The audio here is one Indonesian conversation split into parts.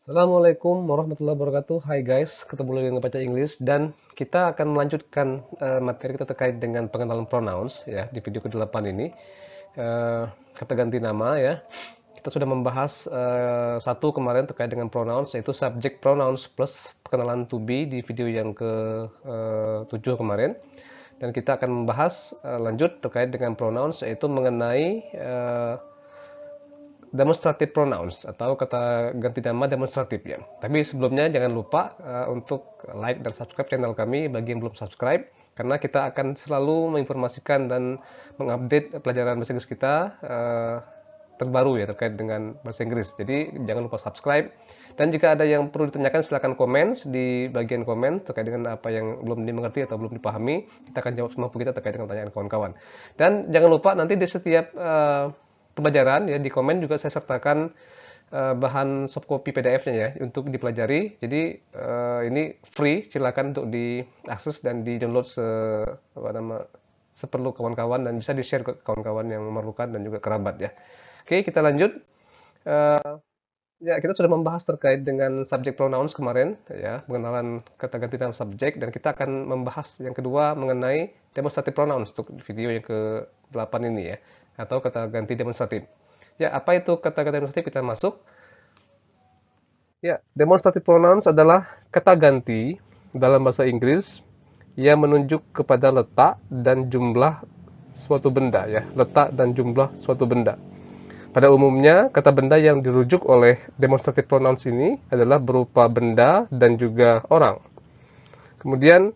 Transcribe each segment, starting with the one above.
Assalamualaikum warahmatullahi wabarakatuh. Hai guys, ketemu lagi dengan Baca Inggris dan kita akan melanjutkan materi kita terkait dengan pengenalan pronouns ya di video ke-8 ini. Kata ganti nama ya. Kita sudah membahas satu kemarin terkait dengan pronouns yaitu subject pronouns plus pengenalan to be di video yang ke-7 kemarin. Dan kita akan membahas lanjut terkait dengan pronouns yaitu mengenai demonstrative pronouns atau kata ganti nama demonstratif ya. Tapi sebelumnya jangan lupa untuk like dan subscribe channel kami bagi yang belum subscribe karena kita akan selalu menginformasikan dan mengupdate pelajaran bahasa Inggris kita terbaru ya terkait dengan bahasa Inggris. Jadi jangan lupa subscribe dan jika ada yang perlu ditanyakan silahkan komen di bagian komen terkait dengan apa yang belum dimengerti atau belum dipahami. Kita akan jawab semampu kita terkait dengan pertanyaan kawan-kawan. Dan jangan lupa nanti di setiap pembelajaran ya di komen juga saya sertakan bahan soft copy PDF-nya ya untuk dipelajari. Jadi ini free, silakan untuk diakses dan di-download seperlu kawan-kawan dan bisa di-share ke kawan-kawan yang memerlukan dan juga kerabat ya. Oke, kita lanjut. Ya, kita sudah membahas terkait dengan subject pronouns kemarin ya, pengenalan kata ganti nama subjek dan kita akan membahas yang kedua mengenai demonstrative pronouns untuk video yang ke-8 ini ya. Atau kata ganti demonstratif. Ya, apa itu kata ganti demonstratif? Kita masuk. Ya, demonstrative pronouns adalah kata ganti dalam bahasa Inggris yang menunjuk kepada letak dan jumlah suatu benda ya, letak dan jumlah suatu benda. Pada umumnya, kata benda yang dirujuk oleh demonstrative pronouns ini adalah berupa benda dan juga orang. Kemudian,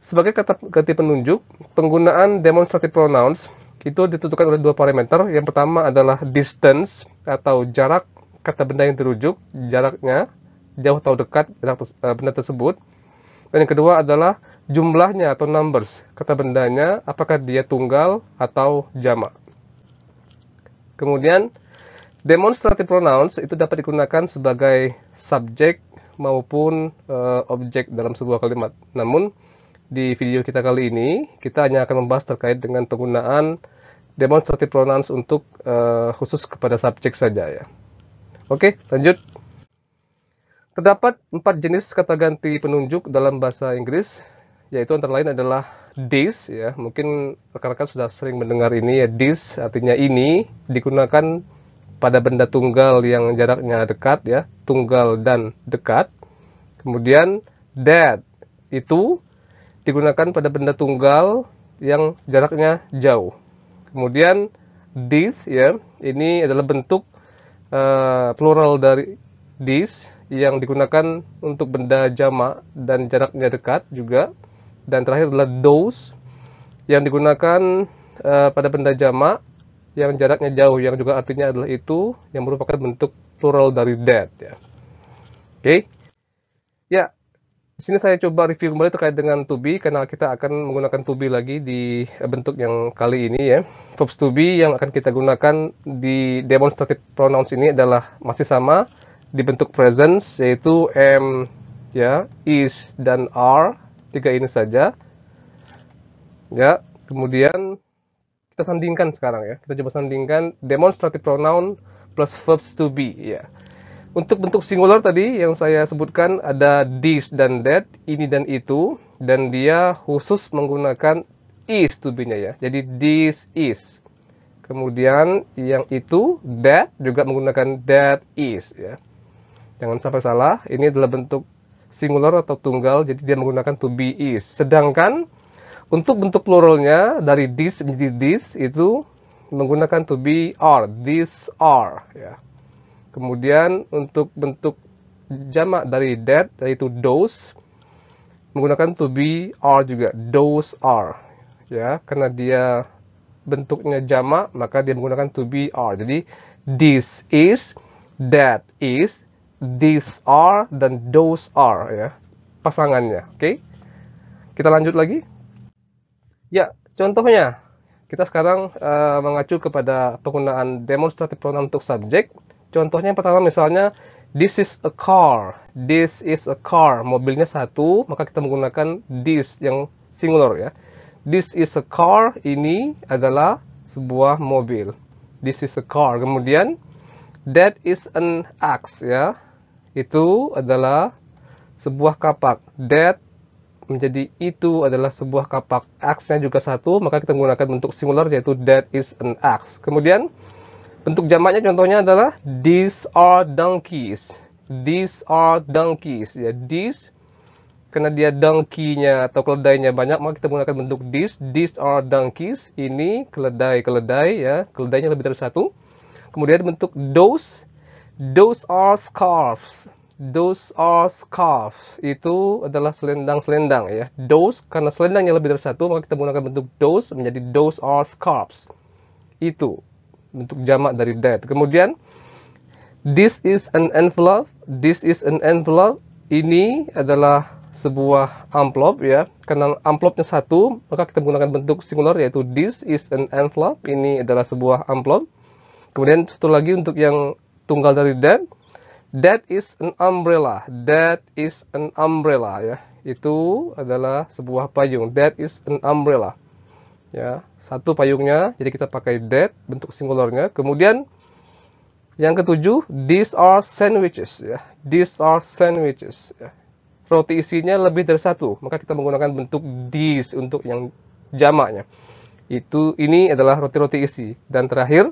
sebagai kata ganti penunjuk, penggunaan demonstrative pronouns itu ditentukan oleh dua parameter. Yang pertama adalah distance atau jarak kata benda yang dirujuk, jaraknya jauh atau dekat benda tersebut. Dan yang kedua adalah jumlahnya atau numbers kata bendanya, apakah dia tunggal atau jamak. Kemudian demonstrative pronouns itu dapat digunakan sebagai subjek maupun objek dalam sebuah kalimat. Namun di video kita kali ini, kita hanya akan membahas terkait dengan penggunaan demonstrative pronouns untuk khusus kepada subjek saja ya. Oke, lanjut. Terdapat 4 jenis kata ganti penunjuk dalam bahasa Inggris, yaitu antara lain adalah this ya. Mungkin rekan-rekan sudah sering mendengar ini ya, this artinya ini digunakan pada benda tunggal yang jaraknya dekat ya, tunggal dan dekat. Kemudian that itu digunakan pada benda tunggal yang jaraknya jauh. Kemudian this ya, ini adalah bentuk plural dari this yang digunakan untuk benda jamak dan jaraknya dekat juga. Dan terakhir adalah those yang digunakan pada benda jamak yang jaraknya jauh, yang juga artinya adalah itu, yang merupakan bentuk plural dari that ya. Oke. Ya, di sini saya coba review kembali terkait dengan to be karena kita akan menggunakan to be lagi di bentuk yang kali ini ya. Verbs to be yang akan kita gunakan di demonstrative pronouns ini adalah masih sama di bentuk presence yaitu am ya, is dan are. Tiga ini saja ya. Kemudian kita sandingkan sekarang ya, kita coba sandingkan demonstrative pronoun plus verbs to be ya. Untuk bentuk singular tadi yang saya sebutkan ada this dan that, ini dan itu, dan dia khusus menggunakan is to be nya ya. Jadi this is. Kemudian yang itu that juga menggunakan that is ya. Jangan sampai salah, ini adalah bentuk singular atau tunggal, jadi dia menggunakan to be is. Sedangkan untuk bentuk pluralnya dari this menjadi this itu menggunakan to be are, these are ya. Kemudian untuk bentuk jamak dari that yaitu those menggunakan to be are juga, those are ya. Karena dia bentuknya jamak maka dia menggunakan to be are. Jadi this is, that is, these are dan those are ya pasangannya. Oke. Kita lanjut lagi. Ya, contohnya kita sekarang mengacu kepada penggunaan demonstrative pronoun untuk subjek. Contohnya yang pertama misalnya this is a car. This is a car. Mobilnya satu, maka kita menggunakan this yang singular ya. This is a car, ini adalah sebuah mobil. This is a car. Kemudian that is an axe ya. itu adalah sebuah kapak. That menjadi itu adalah sebuah kapak. Axe-nya juga satu, maka kita menggunakan bentuk singular yaitu that is an axe. Kemudian bentuk jamaknya contohnya adalah these are donkeys. These are donkeys. Ya, these karena dia donkey-nya atau keledainya banyak, maka kita menggunakan bentuk these. These are donkeys. Ini keledai-keledai ya, keledainya lebih dari satu. Kemudian bentuk those. Those are scarves. Those are scarves. Itu adalah selendang-selendang ya. Those karena selendangnya lebih dari satu, maka kita menggunakan bentuk those menjadi those are scarves. Itu bentuk jamak dari that. Kemudian this is an envelope. This is an envelope. Ini adalah sebuah amplop ya. Karena amplopnya satu, maka kita menggunakan bentuk singular yaitu this is an envelope. Ini adalah sebuah amplop. Kemudian satu lagi untuk yang tunggal dari that. That is an umbrella. That is an umbrella ya. Itu adalah sebuah payung. That is an umbrella. Ya, satu payungnya. Jadi kita pakai that bentuk singularnya. Kemudian yang ketujuh, these are sandwiches ya. These are sandwiches ya. Roti isinya lebih dari satu, maka kita menggunakan bentuk these untuk yang jamaknya. Ini adalah roti-roti isi. Dan terakhir,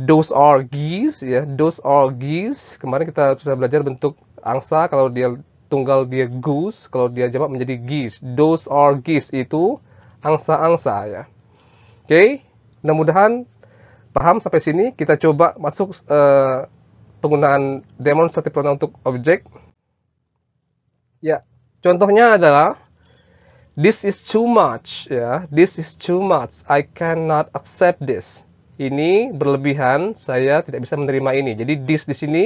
those are geese ya. Those are geese. Kemarin kita sudah belajar bentuk angsa, kalau dia tunggal dia goose, kalau dia jamak menjadi geese. Those are geese, itu angsa-angsa ya. Oke, mudah-mudahan paham sampai sini. Kita coba masuk penggunaan demonstrative pronoun untuk objek. Ya, contohnya adalah this is too much ya. This is too much. I cannot accept this. Ini berlebihan, saya tidak bisa menerima ini. Jadi this di sini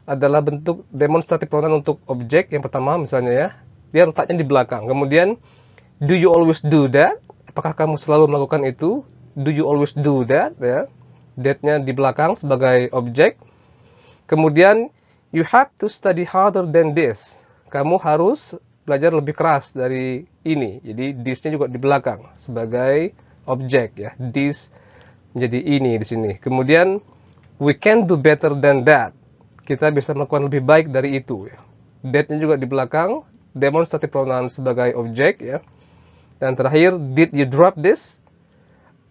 adalah bentuk demonstrative pronoun untuk objek. Yang pertama misalnya ya, dia letaknya di belakang. Kemudian do you always do that? Apakah kamu selalu melakukan itu? Do you always do that ya? That-nya di belakang sebagai objek. Kemudian you have to study harder than this. Kamu harus belajar lebih keras dari ini. Jadi this-nya juga di belakang sebagai objek ya. This menjadi ini di sini. Kemudian we can do better than that. Kita bisa melakukan lebih baik dari itu ya. That-nya juga di belakang, demonstrative pronoun sebagai objek ya. Dan terakhir, did you drop this?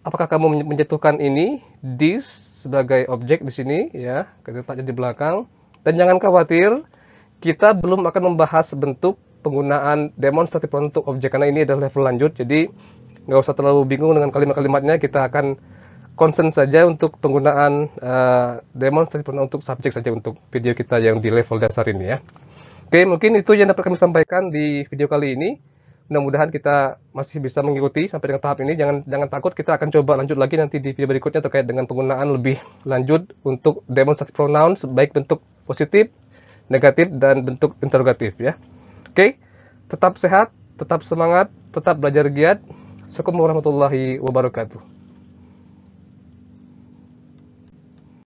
Apakah kamu menjatuhkan ini? This sebagai objek di sini ya. Kita letaknya di belakang. Dan jangan khawatir, kita belum akan membahas bentuk penggunaan demonstrative pronoun untuk objek karena ini adalah level lanjut. Jadi nggak usah terlalu bingung dengan kalimat-kalimatnya. Kita akan concern saja untuk penggunaan demonstrative pronoun untuk subjek saja untuk video kita yang di level dasar ini ya. Oke, mungkin itu yang dapat kami sampaikan di video kali ini. Mudah-mudahan kita masih bisa mengikuti sampai dengan tahap ini. Jangan takut, kita akan coba lanjut lagi nanti di video berikutnya terkait dengan penggunaan lebih lanjut untuk demonstrative pronoun baik bentuk positif, negatif, dan bentuk interrogatif ya. Oke, tetap sehat, tetap semangat, tetap belajar giat. Assalamualaikum warahmatullahi wabarakatuh.